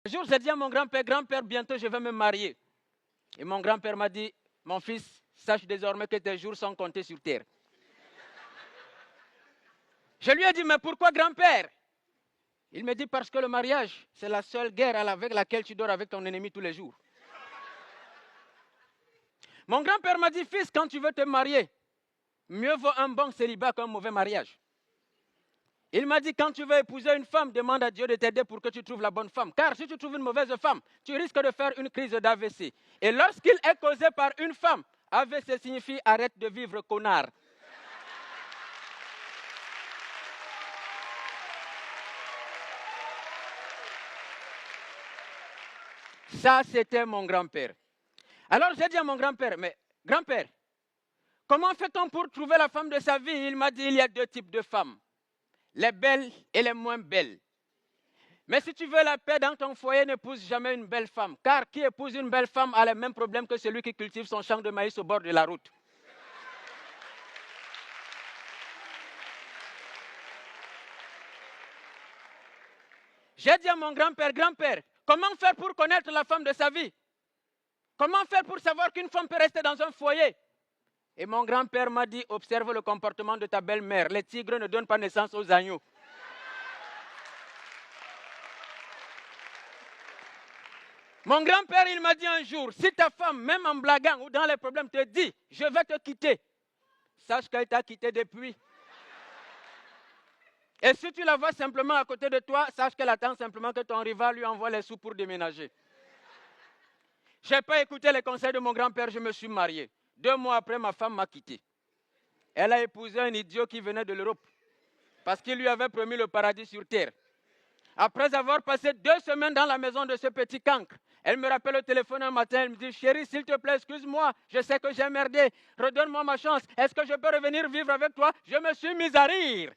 Un jour, j'ai dit à mon grand-père, bientôt je vais me marier. Et mon grand-père m'a dit, mon fils, sache désormais que tes jours sont comptés sur terre. Je lui ai dit, mais pourquoi grand-père? Il me dit, parce que le mariage, c'est la seule guerre avec laquelle tu dors avec ton ennemi tous les jours. Mon grand-père m'a dit, fils, quand tu veux te marier, mieux vaut un bon célibat qu'un mauvais mariage. Il m'a dit, quand tu veux épouser une femme, demande à Dieu de t'aider pour que tu trouves la bonne femme. Car si tu trouves une mauvaise femme, tu risques de faire une crise d'AVC. Et lorsqu'il est causé par une femme, AVC signifie arrête de vivre, connard. Ça, c'était mon grand-père. Alors j'ai dit à mon grand-père, mais grand-père, comment fait-on pour trouver la femme de sa vie? Il m'a dit, il y a deux types de femmes, les belles et les moins belles. Mais si tu veux la paix dans ton foyer, n'épouse jamais une belle femme. Car qui épouse une belle femme a les mêmes problèmes que celui qui cultive son champ de maïs au bord de la route. J'ai dit à mon grand-père, grand-père, comment faire pour connaître la femme de sa vie? Comment faire pour savoir qu'une femme peut rester dans un foyer? Et mon grand-père m'a dit, observe le comportement de ta belle-mère. Les tigres ne donnent pas naissance aux agneaux. Mon grand-père, il m'a dit un jour, si ta femme, même en blaguant ou dans les problèmes, te dit, je vais te quitter, sache qu'elle t'a quitté depuis. Et si tu la vois simplement à côté de toi, sache qu'elle attend simplement que ton rival lui envoie les sous pour déménager. Je n'ai pas écouté les conseils de mon grand-père, je me suis marié. 2 mois après, ma femme m'a quitté. Elle a épousé un idiot qui venait de l'Europe, parce qu'il lui avait promis le paradis sur terre. Après avoir passé 2 semaines dans la maison de ce petit cancre, elle me rappelle au téléphone un matin, elle me dit, chérie, s'il te plaît, excuse-moi, je sais que j'ai merdé, redonne-moi ma chance, est-ce que je peux revenir vivre avec toi? Je me suis mise à rire.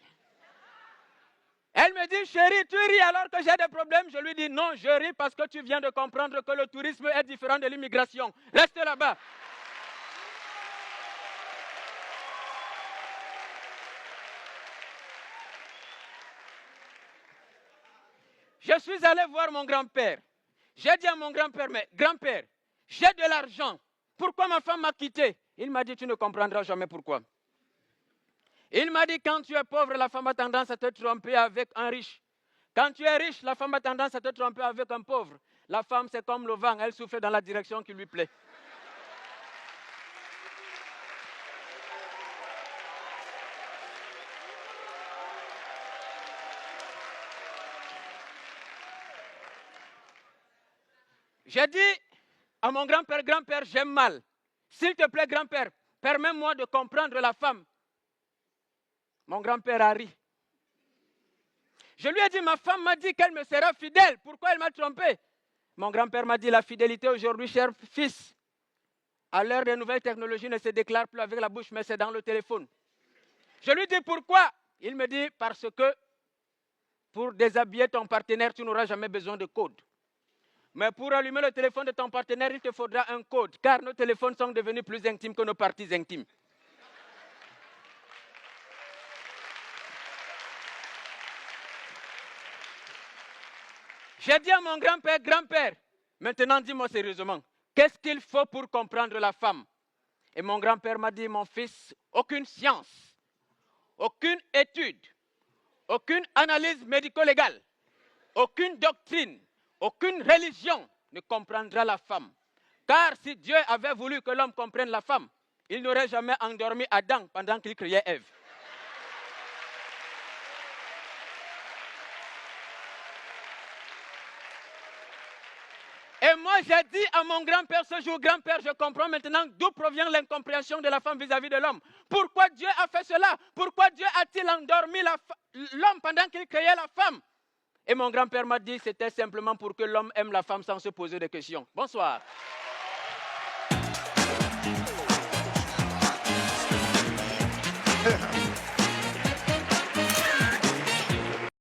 Elle me dit, chérie, tu ris alors que j'ai des problèmes? Je lui dis, non, je ris parce que tu viens de comprendre que le tourisme est différent de l'immigration. Reste là-bas. Je suis allé voir mon grand-père. J'ai dit à mon grand-père, mais grand-père, j'ai de l'argent. Pourquoi ma femme m'a quitté? Il m'a dit, tu ne comprendras jamais pourquoi. Il m'a dit, quand tu es pauvre, la femme a tendance à te tromper avec un riche. Quand tu es riche, la femme a tendance à te tromper avec un pauvre. La femme, c'est comme le vent, elle souffle dans la direction qui lui plaît. J'ai dit à mon grand-père, grand-père, j'aime mal. S'il te plaît, grand-père, permets-moi de comprendre la femme. Mon grand-père a ri. Je lui ai dit, ma femme m'a dit qu'elle me sera fidèle. Pourquoi elle m'a trompé? Mon grand-père m'a dit, la fidélité aujourd'hui, cher fils, à l'heure des nouvelles technologies, ne se déclare plus avec la bouche, mais c'est dans le téléphone. Je lui dis, pourquoi? Il me dit, parce que pour déshabiller ton partenaire, tu n'auras jamais besoin de code. Mais pour allumer le téléphone de ton partenaire, il te faudra un code, car nos téléphones sont devenus plus intimes que nos parties intimes. J'ai dit à mon grand-père, grand-père, maintenant dis-moi sérieusement, qu'est-ce qu'il faut pour comprendre la femme? Et mon grand-père m'a dit, mon fils, aucune science, aucune étude, aucune analyse médico-légale, aucune doctrine, aucune religion ne comprendra la femme. Car si Dieu avait voulu que l'homme comprenne la femme, il n'aurait jamais endormi Adam pendant qu'il criait Ève. Et moi, j'ai dit à mon grand-père ce jour, grand-père, je comprends maintenant d'où provient l'incompréhension de la femme vis-à-vis de l'homme. Pourquoi Dieu a fait cela? Pourquoi Dieu a-t-il endormi l'homme pendant qu'il créait la femme? Et mon grand-père m'a dit, c'était simplement pour que l'homme aime la femme sans se poser de questions. Bonsoir.